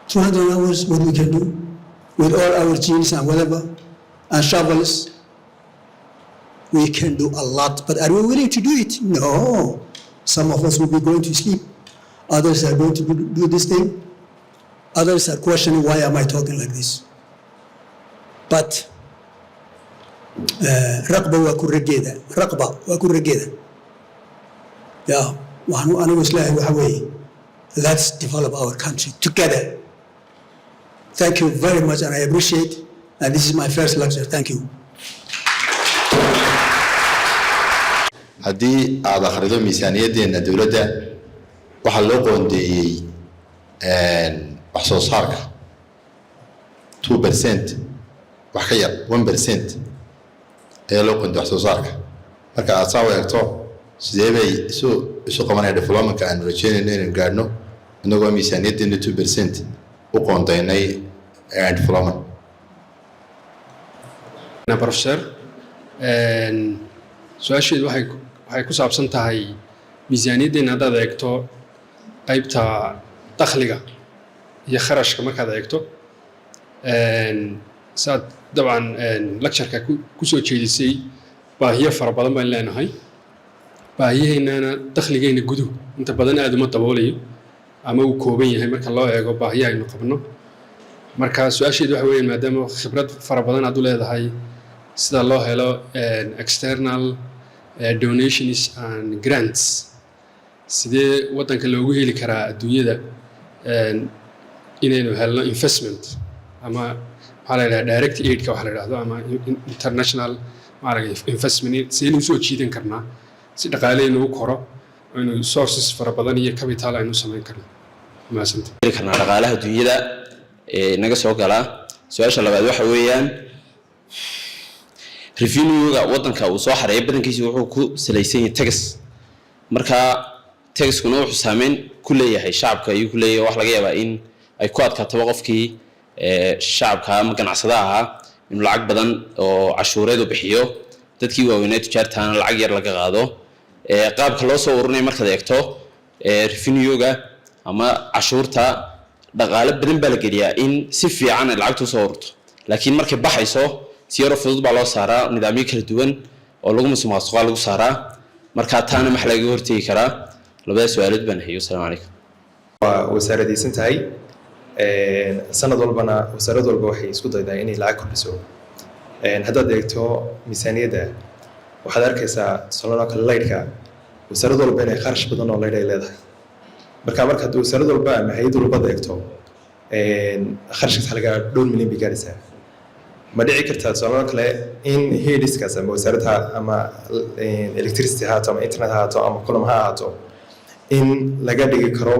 200 hours, what we can do with all our jeans and whatever, and shovels. We can do a lot, but are we willing to do it? No. Some of us will be going to sleep. Others are going to do this thing. Others are questioning, why am I talking like this? But رقبة وكرجيدة رقبة وكرجيدة yeah وأنا وإسلام وحوي let's develop our country together. Thank you very much and I appreciate, and this is my first lecture. Thank you. haddii aad akhrido miisaaniyaddeena dawladda waxaa loo qoondeeyey wax soo saarka 2% wax ka yar 1% ayaa loo qoondeeyey wax soo saarka. marka aad saa u eegto sidee bay isu qabanaya developmentka aan rajeynayno inaan gaadhno inagoo miisaaniyaddeena 2% u qoondeynay development. Professor, su-aasheedu waxay ku saabsan tahay miisaaniyaddeena haddaad eegto qaybta dakhliga iyo kharashka markaad eegto saad dabcan lectureka ku soo jeedisay baahiyo fara badan baan leenahay. baahiyaheennana dakhligeenna guduhu inta badan aad uma daboolayo ama uu kooban yahay marka loo eego baahiya aynu qabno. marka su-aasheedu waxa weeyaan maadaama khibrad fara badan aad u leedahay sida loo helo external donations and grants, sidee waddanka loogu heli karaa adduunyada inaynu helno investment ama maxaa la yidhahdaa direct aidka waxa la yidhahdo ama international investment sidee u soo jiidan karnaa si dhaqaaleynu u koro aynu sources fara badan iyo capital aynu samayn karno. maasanta karnaa dhaqaalaha adduunyada naga soo galaa. su-aasha labaad waxa weeyaan revenue-ga waddanka uu soo xareeyay badankiisa wuxuu ku salaysan yahay tax. marka taxkuna wuxuu saameyn ku leeyahay shacabka ayuu ku leeyahay. wax laga yaabaa in ay ku adkaato qofkii shacabka ama ganacsadaha ahaa inuu lacag badan oo cashuureed u bixiyo, dadkii waaweynaa tujaartaana lacag yar laga qaado. qaabka loo soo ururinayo markaad eegto revenue-ga ama cashuurta dhaqaale badan baa la geliyaa in si fiican ay lacagtu soo ururto, laakiin markay baxayso si yar fudud baa loo saaraa nidaamyo kala duwan oo lagu musuqmaasuqa lagu saaraa. marka taana maxaa laga hortagi karaa? labada su'aalood baan hayo. assalaamu calaykum. waa wasaaradaysan tahay sanad walbana wasaarad walba waxay isku daydaa inay lacag kordhiso. haddaad eegto miisaaniyadda waxaad arkaysaa tusaale kale laydhka wasaarad walba inay kharash badan oo laydh ay leedahay. marka haddii wasaarad walba ama hay'ad walba eegto kharashka xalga $2 milyan bay gaaraysaa. ma dhici kartaa tusaale kale in headiskaas ama wasaaradda ama electricity haato ama internet haato ama kulam ha haato in laga dhigi karo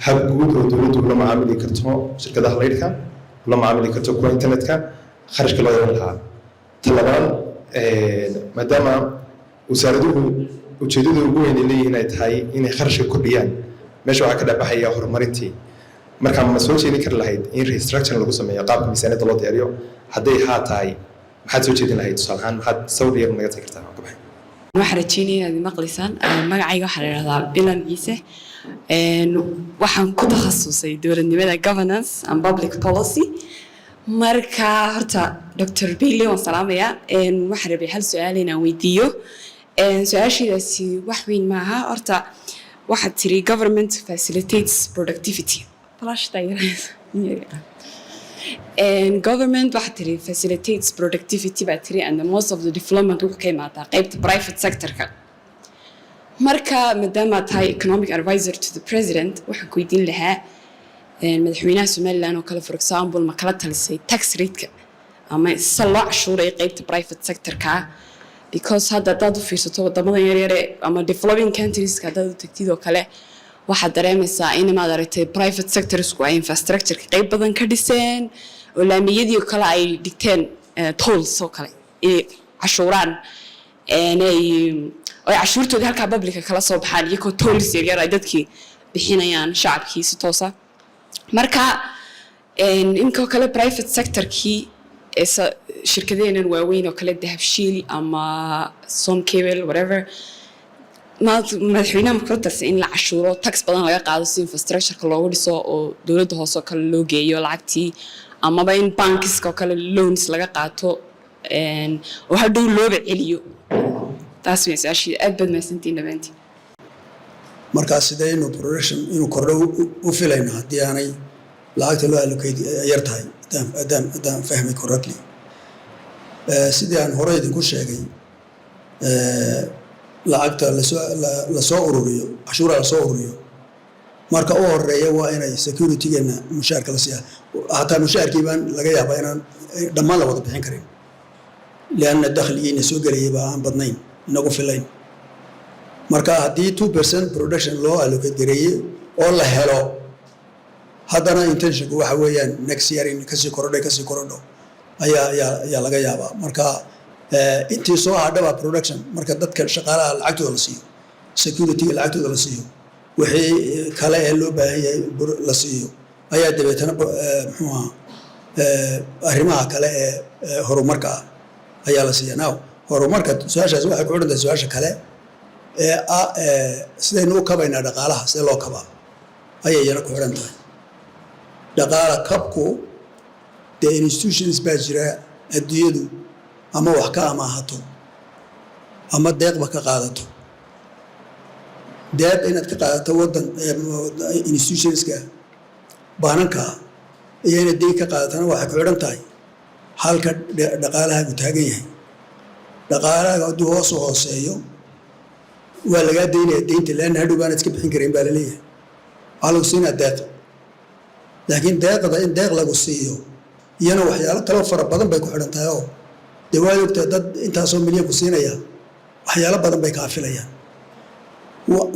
hab guud oo dawladdu la macaamili karto shirkadaha laydhka, la macaamili karto kuwa internetka kharashka loo yeelan lahaa. talabaad maadaama wasaaraduhu ujeedada ugu weyn ay leeyihiin ay tahay inay kharashka kordhiyaan, meesha waxaa ka dhabaxaya horumarintii. marka ma soo jeedin kar lahayd in restructure lagu sameeyo qaabka miisaaniyadda loo diyaariyo? hadday haa tahay maxaad soo jeedin lahayd? tusaale ahaan maxaad sawir yar naga tagi kartaa? waxaan rajeynaya inaad maqlaysaan. magacayga waxaa la yidhahdaa bilan ciise. waxaan ku takhasusay dowladnimada governance and public policy. marka horta Dr. Bayle waan salaamayaa waxaan rabay hal su'aal inaan weydiiyo su'aashidaasi wax weyn maaha horta waxaad tiri government facilitates productivity and government waxaad tiri facilitates productivity baa tiri and the most of the development wuxuu ka imaadaa qaybta private sector-ka marka maadaama tahay economic advisor to the president waxaan ku weydiin lahaa Madaxweynaha Somaliland oo kale for example ma kala talisay tax rate-ka ama loo cashuuray qaybta private sector-ka because hadda dad u fiirsato wadamada yaryar ama developing countries-ka dad u tagtid oo kale waxaad dareemaysaa in maad aragtay private sectors-ku ay infrastructure-ka qayb badan ka dhiseen oo laamiyadii oo kale ay dhigteen tolls oo kale ee cashuuraan ay cashuurtooda halka public-ka kala soo baxaan iyagoo tolls yaryar ay dadkii bixinayaan shacabkii si toos ah marka inkoo kale private sector-kii shirkadeenan waaweyn oo kale dahabshiil ama som cable whatever madaxweynaha ma kula tarsay in la cashuuro tax badan laga qaado si infrastructure-ka loogu dhiso oo dawladda hoose oo kale loo geeyo lacagtii amaba in bankiska oo kale loans laga qaato oo hadhow looba celiyo taas way su-aashii aad baad mahadsantiin dhammaantiin markaas sidee inuu production inuu kordho u filayno haddii aanay lacagta loo allocate yar tahay haddaan fahmay correctly sidii aan hore idinku sheegay lacagta la soo ururiyo cashuura la soo ururiyo marka u horeeya waa inay security-geena mushaarka la siiyaa hataa mushaarkii baan laga yaabaa inaan dhammaan la wada bixin karin lianna dakhligiina soo gelayay baa aan badnayn inagu filayn marka haddii 2% production loo allocate gareeyey oo la helo haddana intentionku waxa weeyaan next year in kasii korodho ayaa laga yaabaa marka intii soo hadhaba production marka dadka shaqaalaha lacagtooda la siiyo security-ga lacagtooda la siiyo wixii kale ee loo baahan yahay la siiyo ayaa dabeetana muxuu ahaa arrimaha kale ee horumarka ah ayaa la siiya now horumarka su-aashaas waxay ku xidhantahay su-aasha kale sidaynu u kabaynaa dhaqaalaha sidee loo kabaa ayay iyana ku xidhan tahay dhaqaala kabku dee institutions baa jira adduunyadu ama wax ka amaahato ama deeqba ka qaadato deeq inaad ka qaadato waddan institutionska baananka iyo inaad deyn ka qaadatana waxay ku xidhan tahay halka dhaqaalahaagu taagan yahay dhaqaalahaaga hadduu hoos u hooseeyo waa lagaa daynaya deynta leanna hadhow baanad iska bixin karayn baa laleeyahay waxaa lagu siinaa deeq laakiin deeqda in deeq lagu siiyo iyana waxyaalo kaloo fara badan bay ku xidhan tahay oo dee waad ogtaa dad intaasoo milyan ku siinaya waxyaalo badan bay kaa filayaan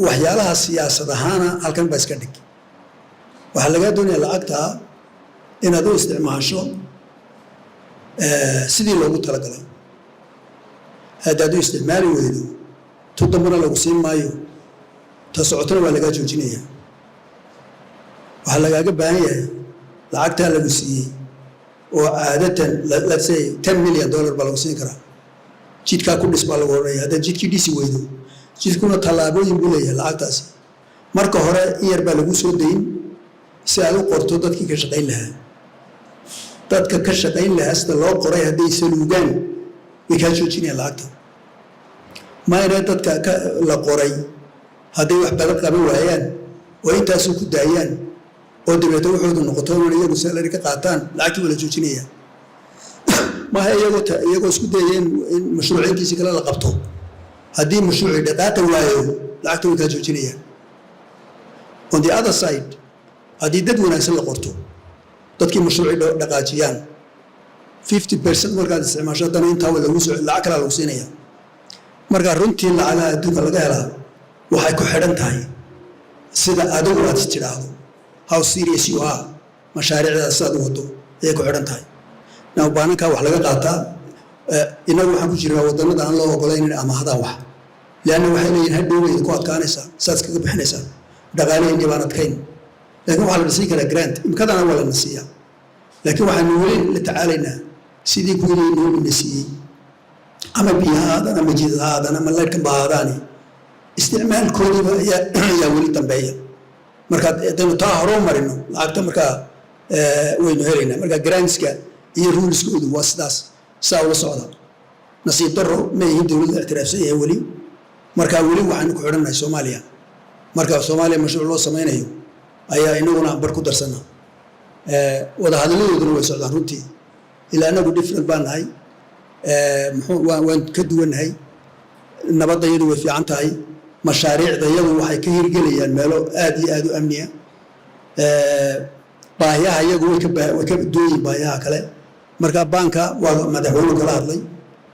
waxyaalaha siyaasad ahaana halkan baa iska dhig waxaa lagaa doonaya lacagtaa inaad u isticmaasho sidii loogu talagalay haddaad u isticmaali weydo tu dambana lagu siin maayo ta socotona waa lagaa joojinaya waxaa lagaaga baahan yahay lacagtaa lagu siiyey oo caadatan let's say $10 million baa lagu siin karaa jidkaa ku dhis baa lagu odhanaya haddaad jidkii dhisi weydo jidkuna tallaabooyin buu leeyahay lacagtaasi marka hore in yar baa lagu soo dayn si aad u qorto dadkii ka shaqayn lahaa dadka ka shaqayn lahaa sida loo qoray hadday saluugaan way kaa joojinayaan lacagta mayna dadka la qoray hadday wax badan qaban waayaan oo intaasuu ku daayaan oo dabeeto wuxuudu noqoto inay iyagu salary ka qaataan lacagtii wala joojinaya maaha iyagoo isku dayeen in mashruuciintiisii kale la qabto haddii mashruucii dhaqaaqi waayo lacagta way kaa joojinayaan on the other side haddii dad wanaagsan la qorto dadkii mashruucii dhaqaajiyaan 50% markaad isticmaasho haddana intaa lacag kalaa lagu siinaya marka runtii lacagaha adduunka laga helaa waxay ku xidhan tahay sida adigu aad istidhaahdo how serious you are mashaariicdaada sidaad u wado ayay ku xidhan tahay now baanankaa wax laga qaataa inagu waxaan ku jirnaa wadannada aan loo ogolayn in amaahadaan wax leanna waxay leeyihin hadhoweyda ku adkaanaysaa saad kaga bixinaysaa dhaqaalaheenii baan adkayn laakiin waxaa la dhisiin karaa grant imkadana waa lana siiyaa laakiin waxaanu weli la tacaalaynaa sidii kuwii noolina siiyey ama biyo ha aadaan ama jidad ha aadaan ama laydhkanba ha aadaani isticmaalkoodiiba ayaa weli dambeeya markaad haddaynu taa horoo marino lacagta markaa waynu helaynaa marka grantska iyo ruulskoodu waa sidaas saa ula socda nasiib darro ma yihiin dowladda ictiraafsan yahay weli markaa weli waxaanu ku xidhannahay Soomaaliya marka Soomaaliya mashruuc loo samaynayo ayaa inaguna bar ku darsana wada hadaladooduna way socdaan runtii ilaa anagu different baan nahay waan ka duwanahay nabadda iyadu way fiican tahay mashaariicda iyadu waxay ka hirgelayaan meelo aad iyo aad u amniya baahiyaha iyagu way ka duwayiin baahiyaha kale marka baanka waa madaxweynuhu kala hadlay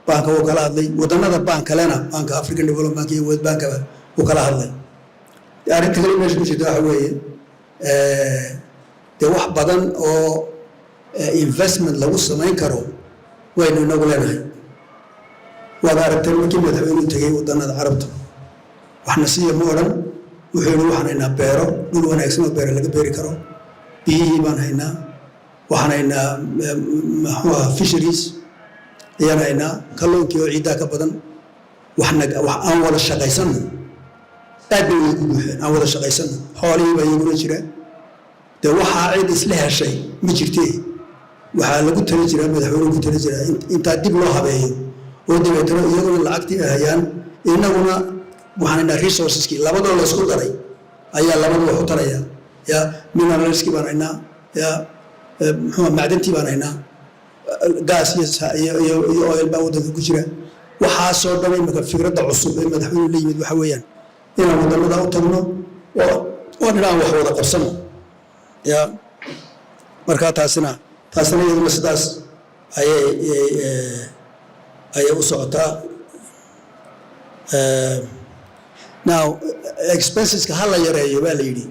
baanka wuu kala hadlay wadannada baan kalena baanka African Development Bank iyo World Bank wuu kala hadlay arrinta kale meesha ku jirta waxa weeye dee wax badan oo investment lagu samayn karo waynu inagu leenahay waad aragtay markii madaxweynuhu tegay wadannada carabta waxna siiya ma odhan wuxuu yidhi waxaan haynaa beero dhul wanaagsan oo beero laga beeri karo biyihii baan haynaa waxaan haynaa muxuu ahaa fisheries ayaan haynaa kalluunkii oo ciiddaa ka badan wax aan wada shaqaysanno aad bay ugu buuxeen aan wada shaqaysanno xoolihii baa iyaguna jira dee waxaa cid isla heshay ma jirtee waxaa lagu tali jiraa madaxweynuhu ku tali jiraa intaa dib loo habeeyo oo dabeetana iyaguna lacagtii ay hayaan inaguna waxaan haynaa resourceskii labadoo la isku daray ayaa labadu wax u taraya ya mineralskii baan haynaa ya muxuu macdantii baan haynaa gaas iyo oil baa waddanka ku jira waxaasoo dhan imika fikradda cusub ee madaxweynuhu la yimid waxa weeyaan inaan wadannada u tagno oo dhinaan wax wada qabsano ya markaa taasina iyaduna sidaas ayay u socotaa now expenseska ha la yareeyo baa la yidhi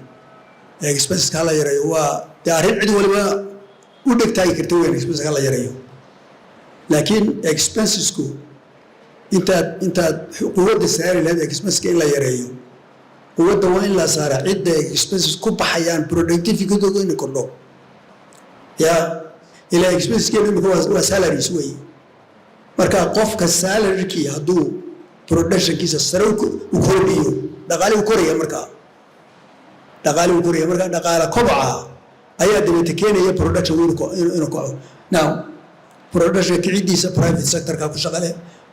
expenseska ha la yareeyo waa dee arrin cid waliba u dhegtaagi karta weyn expenseska ha la yareeyo laakiin expensesku intaad quwadda saari lahayd expenseska in la yareeyo quwadda waa in la saara cidda expenses ku baxayaan productivityadooda inay kordho ya ilaa expenseskeena imika waa salaries weeye marka qofka salarykii hadduu productionkiisa sare u kordhiyo dhaqaale u koraya markaa dhaqaale kobaca ayaa dabeeta keenaya production inuu kaco now production kicidiisa private sectorka ku shaqale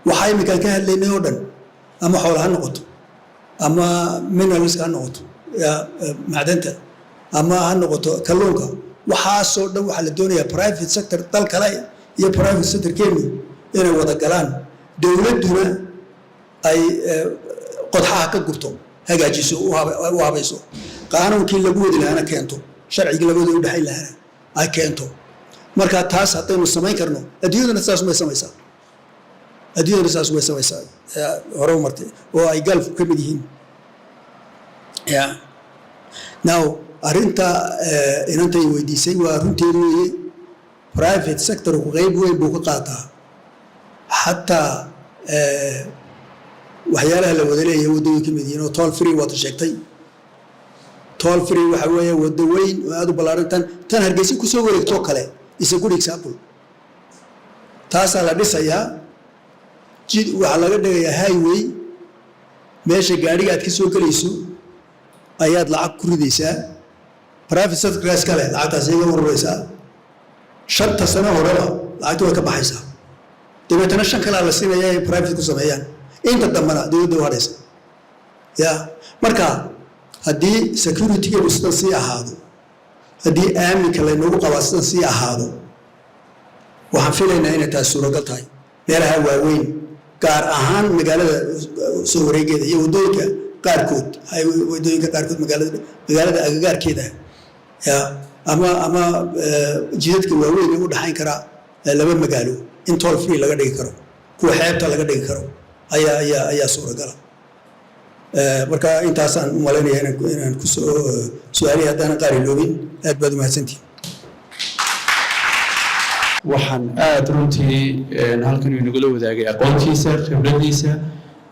waxaa iminkaan ka hadlaynay oo dhan ama xoolo ha noqoto ama mineralska ha noqoto macdanta ama ha noqoto kalluunka waxaasoo dhan waxaa la doonayaa private sector dal kale iyo private sector keenu inay wada galaan dowladduna ay qodxaha ka gurto hagaajiso u habayso qaanuunkii lagu wadi lahaana keento sharcigii labadooda u dhexayn lahaana ay keento marka taas haddaynu samayn karno adduunyaduna saas may samaysaa hore u martay oo ay galfku ka mid yihiin now arrinta inantay weydiisay waa runteedu weeye private sectorku qayb weyn buu ka qaataa xataa waxyaalaha la wada leeyahay waddooyin ka mid yihiin oo toll free waad sheegtay toll free waxa weeye waddo weyn oo aad u ballaaran tan Hargeysa kusoo wareegtoo kale is a good example taasaa la dhisayaa waxaa laga dhigayaa highway meesha gaadhiga aad ka soo gelayso ayaad lacag ku ridaysaa private sector kale lacagtaas iyaga ururaysaa 5 sano horeba lacagta way ka baxaysaa dabeetana 5 kale la siinayaa ay private ku sameeyaan inta dambana dowladda u hadhaysa ya marka haddii security-ga sidan sii ahaado haddii aaminka laynoogu qabaa sidan sii ahaado waxaan filaynaa inay taas suuragal tahay meelaha waaweyn gaar ahaan magaalada soo wareegeeda iyo waddooyinka qaarkood magaalada agagaarkeeda ya ama jidadka waaweyn ee u dhaxayn kara laba magaalo in toll free laga dhigi karo kuwa xeebta laga dhigi karo ayaa suuragala marka intaasaan u malaynayaa inaan kusoo su-aalihii haddaanan qaar iloobin aad baad umahadsantihin waxaan aad runtii halkan inagula wadaagay aqoontiisa khibradiisa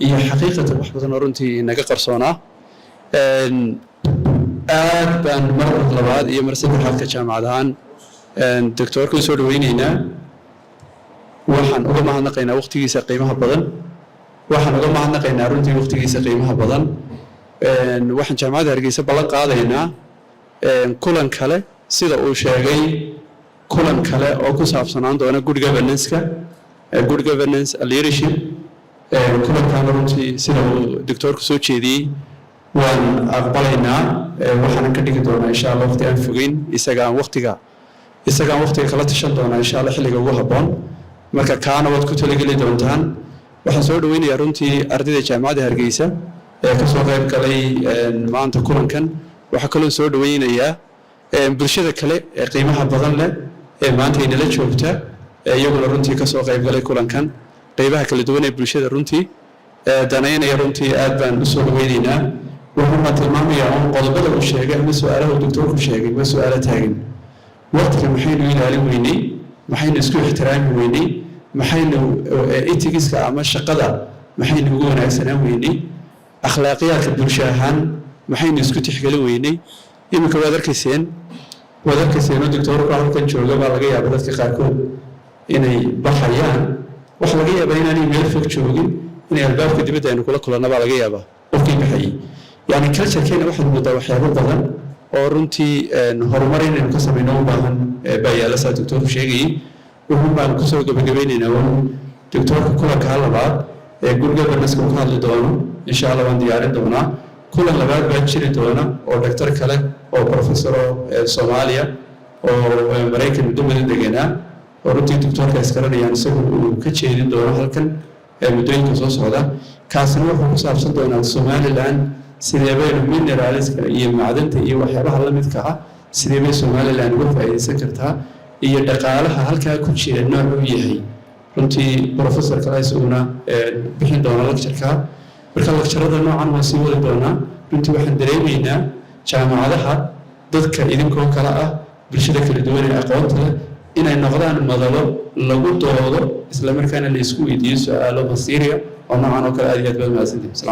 iyo xaqiiqatan wax badan oo runtii naga qarsoonaa aad baan mar labaad iyo mar saddexaad ka jaamacad ahaan doctorka u soo dhaweynaynaa waxaan uga mahadnaqaynaa waqtigiisa qiimaha badan waxaan uga mahadnaqaynaa runtii waqtigiisa qiimaha badan waxaan jaamacadda Hargeysa ballan qaadaynaa kulan kale sida uu sheegay kulan kale oo ku saabsanaan doona good governance leadership kulankaana runtii sida uu doctorku soo jeediyey waan aqbalaynaa waxaan ka dhigi doonaa insha Allah waqti aan fogeyn isagaan waqtiga kala tashan doonaa insha Allah xilliga ugu habboon marka kaana waad ku talageli doontaan waxaan soo dhaweynayaa runtii ardayda jaamacadda Hargeysa ee ka soo qayb galay maanta kulankan waxa kale oo soo dhaweynayaa bulshada kale ee qiimaha badan leh ee maanta inala joogta iyaguna runtii ka soo qayb galay kulankan qaybaha kala duwan ee bulshada runtii danaynaya runtii aad baan u soo dhaweynaynaa waxaan tilmaamayaa in qodobada uu sheegay ama su'aalaha uu doctorku sheegay waa su'aalo taagan waqtiga maxaynu ilaalin weynay maxaynu isku ixtiraami weynay maxaynu etigiska ama shaqada maxaynu ugu wanaagsanaan weynay akhlaaqiyadka bulsho ahaan maxaynu isku tixgelin weynay iminka waad arkayseen oo doctorku halkan jooga baa laga yaabaa dadka qaarkood inay baxayaan wax laga yaabaa inaanay meel fog joogin inay albaabka dibadda aynu kula kulanna baa laga yaabaa qofkii baxayay yani culturekeena waxaad moodaa waxyaabo badan oo runtii horumar inaynu ka samayno u baahan baa yaala saa doctorku sheegayay wuxuun baanu kusoo gabagabeynaynaa un doctorka kulanka labaad ee good governance uu ka hadli doono insha Allah waan diyaarin doonaa kulan labaad baa jiri doona oo dhaktar kale oo professor Soomaaliya oo Mareykan muddo deganaa oo runtii doctorka iskaranayaan isagu uu ka jeedin doono halkan muddooyinka soo socda kaasina wuxuu ku saabsan doonaa Somaliland sidee baynu mineralska iyo macdanta iyo waxyaabaha la midka ah sidee bay Somaliland uga faa'iideysan kartaa iyo dhaqaalaha halkaa ku jira nooc uu yahay runtii professor kale isaguna bixin doona lecture-ka marka lecture-ada noocan waa sii wadi doonaa runtii waxaan dareemaynaa jaamacadaha dadka idinkoo kale ah bulshada kala duwan ee aqoonta leh inay noqdaan madalo lagu doodo isla markaana la isku weydiiyo su'aalo masiiriya oo noocan oo kale aad iyo aad baad mahadsantihiin